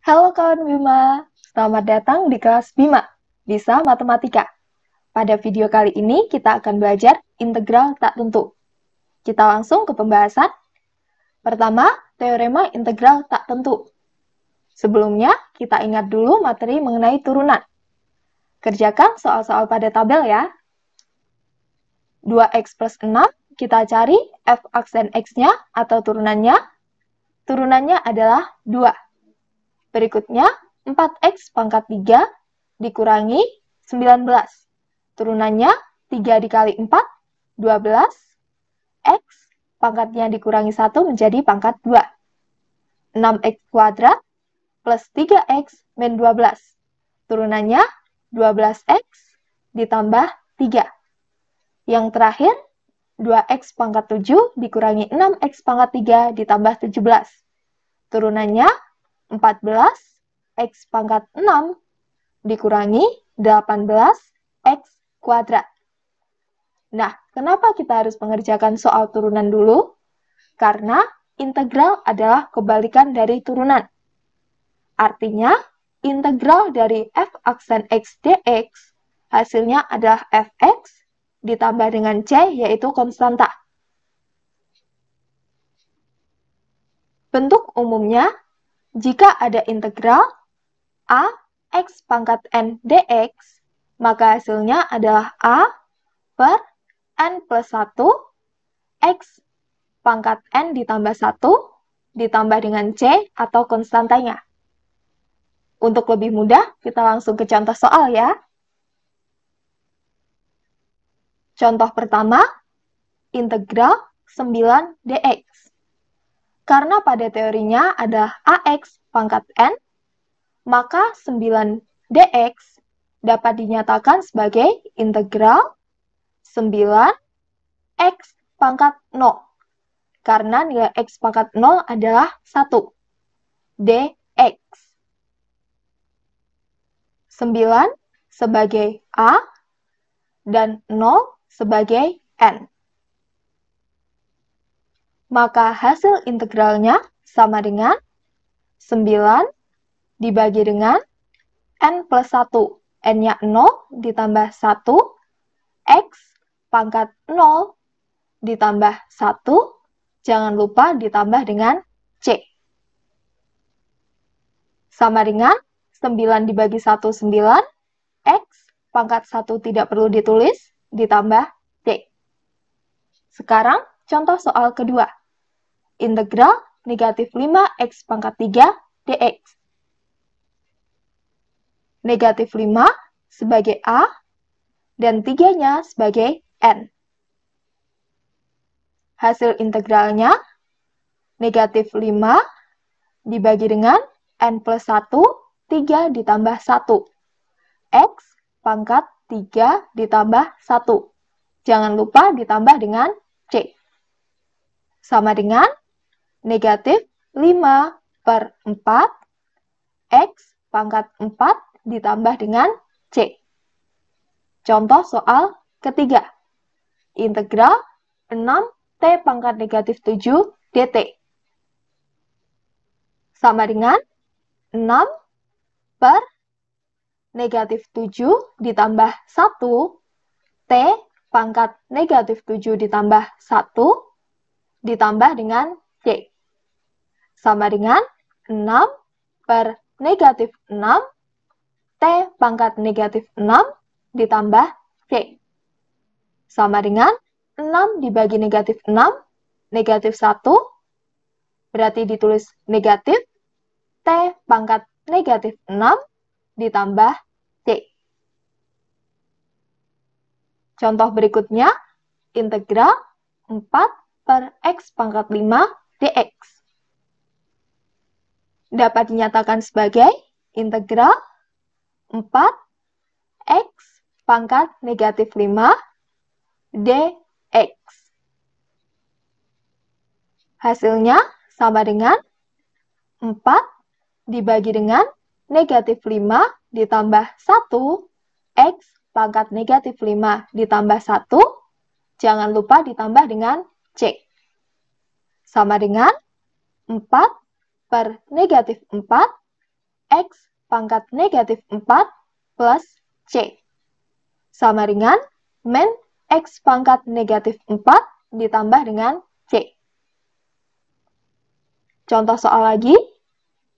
Halo kawan Bima, selamat datang di kelas Bima, Bisa Matematika. Pada video kali ini kita akan belajar integral tak tentu. Kita langsung ke pembahasan. Pertama, teorema integral tak tentu. Sebelumnya, kita ingat dulu materi mengenai turunan. Kerjakan soal-soal pada tabel ya. 2x plus 6, kita cari f aksen x-nya atau turunannya. Turunannya adalah 2. Berikutnya, 4x pangkat 3 dikurangi 19. Turunannya 3 dikali 4, 12. X pangkatnya dikurangi 1 menjadi pangkat 2. 6x kuadrat plus 3x min 12. Turunannya 12x ditambah 3. Yang terakhir, 2x pangkat 7 dikurangi 6x pangkat 3 ditambah 17. Turunannya 14x pangkat 6 dikurangi 18x kuadrat. Nah, kenapa kita harus mengerjakan soal turunan dulu? Karena integral adalah kebalikan dari turunan. Artinya, integral dari f aksen x dx hasilnya adalah fx ditambah dengan c, yaitu konstanta. Bentuk umumnya, jika ada integral a x pangkat n dx, maka hasilnya adalah a per n plus 1 x pangkat n ditambah 1 ditambah dengan c atau konstantanya. Untuk lebih mudah, kita langsung ke contoh soal ya. Contoh pertama, integral 9 dx. Karena pada teorinya ada ax pangkat n, maka 9 dx dapat dinyatakan sebagai integral 9x pangkat 0. Karena nilai x pangkat 0 adalah 1. dx. 9 sebagai a dan 0 sebagai n. Maka hasil integralnya sama dengan 9 dibagi dengan n plus 1. N-nya 0 ditambah 1, x pangkat 0 ditambah 1, jangan lupa ditambah dengan c. Sama dengan 9 dibagi 1, 9, x pangkat 1 tidak perlu ditulis, ditambah c. Sekarang, contoh soal kedua. Integral negatif 5x pangkat 3 dx. Negatif 5 sebagai a, dan 3-nya sebagai n. Hasil integralnya, negatif 5 dibagi dengan n plus 1, 3 ditambah 1. X pangkat 3 ditambah 1. Jangan lupa ditambah dengan c. Sama dengan negatif 5 per 4, x pangkat 4 ditambah dengan c. Contoh soal ketiga. Integral 6t pangkat negatif 7 dt. Sama dengan 6 per negatif 7 ditambah 1, t pangkat negatif 7 ditambah 1, ditambah dengan c. Sama dengan 6 per negatif 6, t pangkat negatif 6 ditambah c. Sama dengan 6 dibagi negatif 6, negatif 1, berarti ditulis negatif, t pangkat negatif 6 ditambah c. Contoh berikutnya, integral 4 per x pangkat 5 dx. Dapat dinyatakan sebagai integral 4x pangkat negatif 5 dx. Hasilnya sama dengan 4 dibagi dengan negatif 5 ditambah 1, x pangkat negatif 5 ditambah 1, jangan lupa ditambah dengan c. Sama dengan 4 per negatif 4, X pangkat negatif 4 plus C. Sama dengan min X pangkat negatif 4 ditambah dengan C. Contoh soal lagi,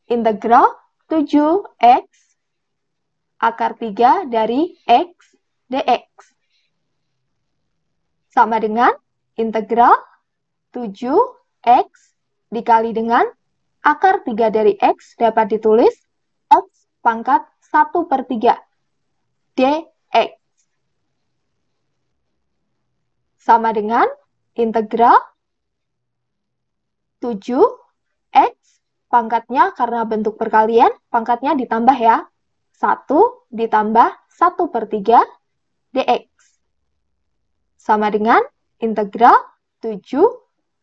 integral 7X akar 3 dari X dx. Sama dengan integral 7X dikali dengan akar 3 dari X dapat ditulis X pangkat 1/3 dx. Sama dengan integral 7X pangkatnya karena bentuk perkalian, pangkatnya ditambah ya. 1 ditambah 1/3 dx. Sama dengan integral 7,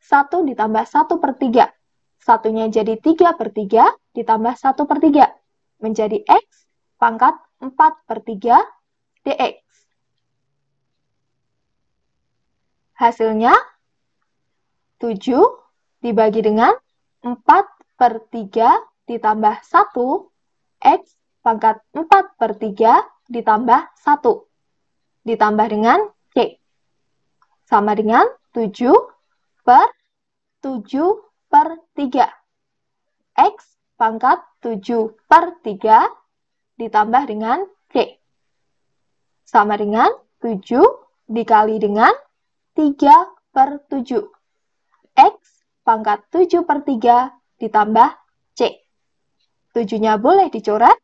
1 ditambah 1/3. Satunya jadi 3/3 ditambah 1/3. Menjadi X pangkat 4/3 dx. Hasilnya 7 dibagi dengan 4/3 ditambah 1, X pangkat 4/3 ditambah 1. Ditambah dengan C. Sama dengan 7/7/3. X pangkat 7/3 ditambah dengan C. Sama dengan 7 dikali dengan 3/7. X pangkat 7/3 ditambah C. 7-nya boleh dicoret.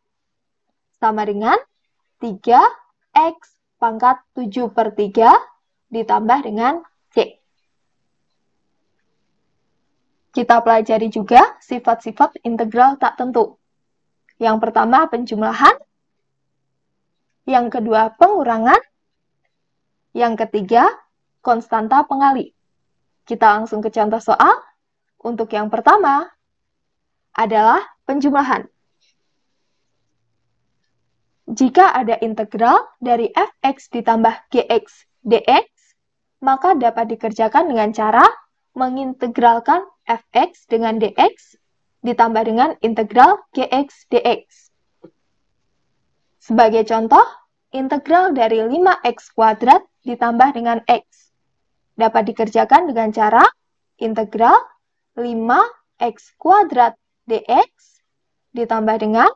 Sama dengan 3X pangkat 7/3 ditambah dengan C. Kita pelajari juga sifat-sifat integral tak tentu. Yang pertama penjumlahan, yang kedua pengurangan, yang ketiga konstanta pengali. Kita langsung ke contoh soal. Untuk yang pertama adalah penjumlahan. Jika ada integral dari fx ditambah gx dx, maka dapat dikerjakan dengan cara mengintegralkan fx dengan dx ditambah dengan integral gx dx. Sebagai contoh, integral dari 5x kuadrat ditambah dengan x dapat dikerjakan dengan cara integral 5x kuadrat dx ditambah dengan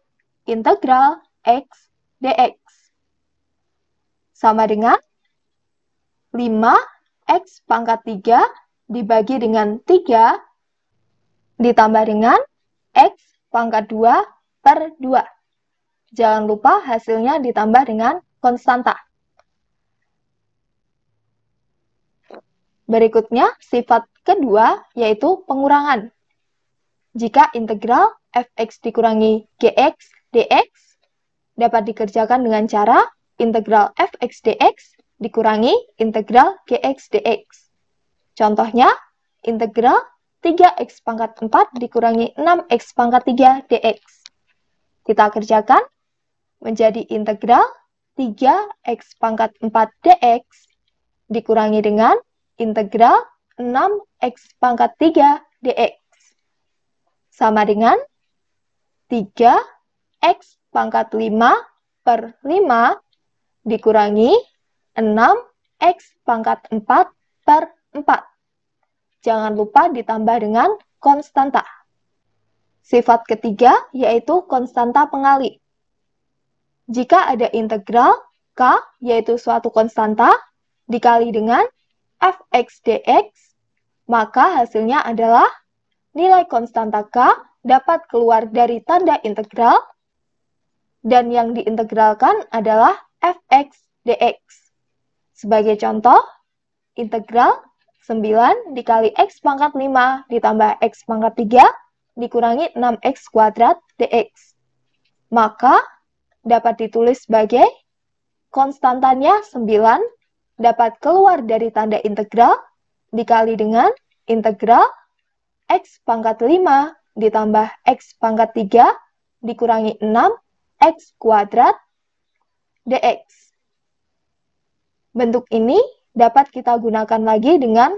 integral x dx. Sama dengan 5x pangkat 3 dibagi dengan 3 ditambah dengan x pangkat 2/2. Jangan lupa hasilnya ditambah dengan konstanta. Berikutnya, sifat kedua yaitu pengurangan. Jika integral fx dikurangi gx dx dapat dikerjakan dengan cara integral fx dx dikurangi integral gx dx. Contohnya, integral 3x pangkat 4 dikurangi 6x pangkat 3 dx. Kita kerjakan menjadi integral 3x pangkat 4 dx dikurangi dengan integral 6x pangkat 3 dx. Sama dengan 3x pangkat 5/5 dikurangi 6x pangkat 4/4. Jangan lupa ditambah dengan konstanta. Sifat ketiga yaitu konstanta pengali. Jika ada integral k yaitu suatu konstanta dikali dengan fx dx, maka hasilnya adalah nilai konstanta k dapat keluar dari tanda integral dan yang diintegralkan adalah fx dx. Sebagai contoh, integral 9 dikali x pangkat 5 ditambah x pangkat 3 dikurangi 6x kuadrat dx. Maka dapat ditulis sebagai konstantanya 9 dapat keluar dari tanda integral dikali dengan integral x pangkat 5 ditambah x pangkat 3 dikurangi 6x kuadrat dx. Bentuk ini dapat kita gunakan lagi dengan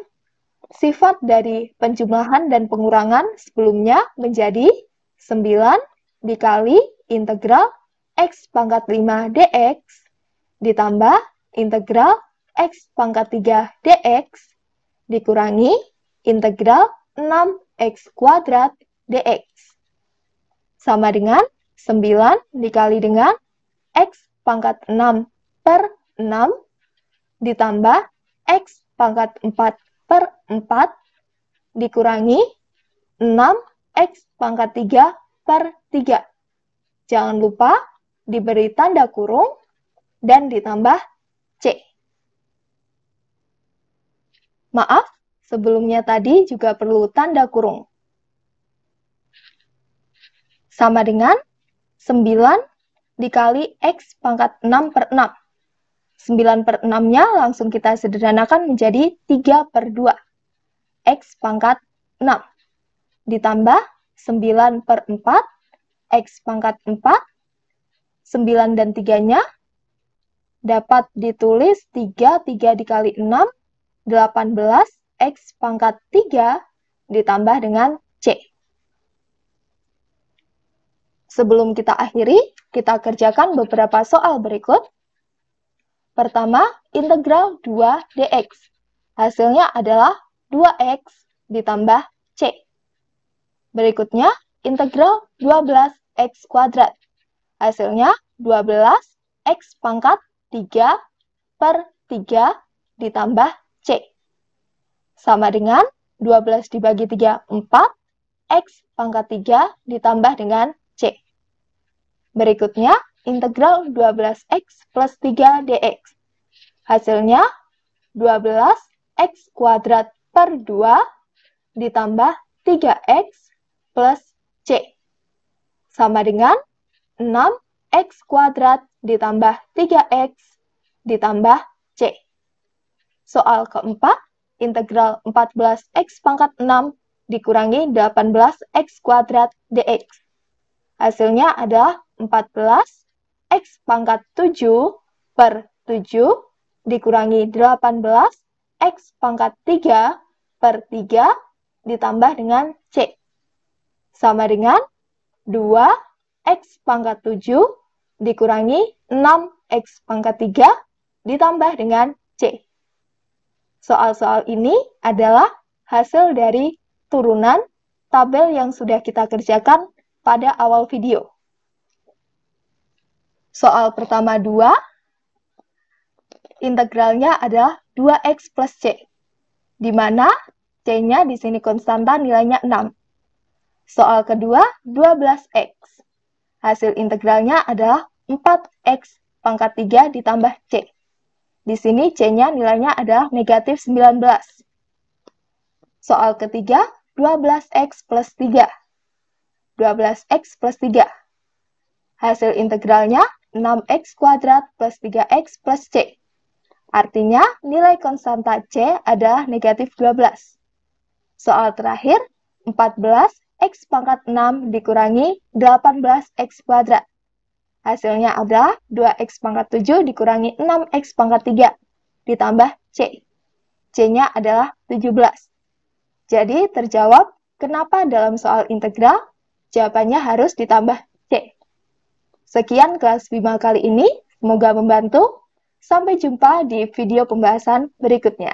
sifat dari penjumlahan dan pengurangan sebelumnya menjadi 9 dikali integral X pangkat 5 dx ditambah integral X pangkat 3 dx dikurangi integral 6X kuadrat dx. Sama dengan 9 dikali dengan X pangkat 6 per 6 ditambah X pangkat 4 per 4 dikurangi 6X pangkat 3 per 3. Jangan lupa diberi tanda kurung dan ditambah C. Maaf, sebelumnya tadi juga perlu tanda kurung. Sama dengan 9 dikali X pangkat 6 per 6. 9 per 6-nya langsung kita sederhanakan menjadi 3 per 2. X pangkat 6. Ditambah 9 per 4, X pangkat 4. 9 dan 3-nya dapat ditulis 3 dikali 6, 18 X pangkat 3 ditambah dengan C. Sebelum kita akhiri, kita kerjakan beberapa soal berikut. Pertama, integral 2 dx. Hasilnya adalah 2x ditambah C. Berikutnya, integral 12x kuadrat. Hasilnya 12x pangkat 3 per 3 ditambah C. Sama dengan 12 dibagi 3, 4. X pangkat 3 ditambah dengan C. Berikutnya, integral 12x plus 3 dx. Hasilnya 12x kuadrat per 2 ditambah 3x plus C. Sama dengan 6x kuadrat ditambah 3x ditambah C. Soal keempat, integral 14x pangkat 6 dikurangi 18x kuadrat dx. Hasilnya adalah 14x pangkat 7 per 7 dikurangi 18x pangkat 3 per 3 ditambah dengan C. Sama dengan 2x pangkat 7 dikurangi 6x pangkat 3 ditambah dengan C. Soal-soal ini adalah hasil dari turunan tabel yang sudah kita kerjakan pada awal video. Soal pertama 2, integralnya adalah 2x plus C, di mana C-nya di sini konstanta nilainya 6. Soal kedua, 12x. Hasil integralnya adalah 4x pangkat 3 ditambah C. Di sini C-nya nilainya adalah negatif 19. Soal ketiga, 12x plus 3. 12x plus 3. Hasil integralnya 6x kuadrat plus 3x plus C. Artinya, nilai konstanta C adalah negatif 12. Soal terakhir, 14x pangkat 6 dikurangi 18x kuadrat. Hasilnya adalah 2x pangkat 7 dikurangi 6x pangkat 3 ditambah C. C-nya adalah 17. Jadi, terjawab kenapa dalam soal integral, jawabannya harus ditambah C. Sekian kelas 5 kali ini, semoga membantu. Sampai jumpa di video pembahasan berikutnya.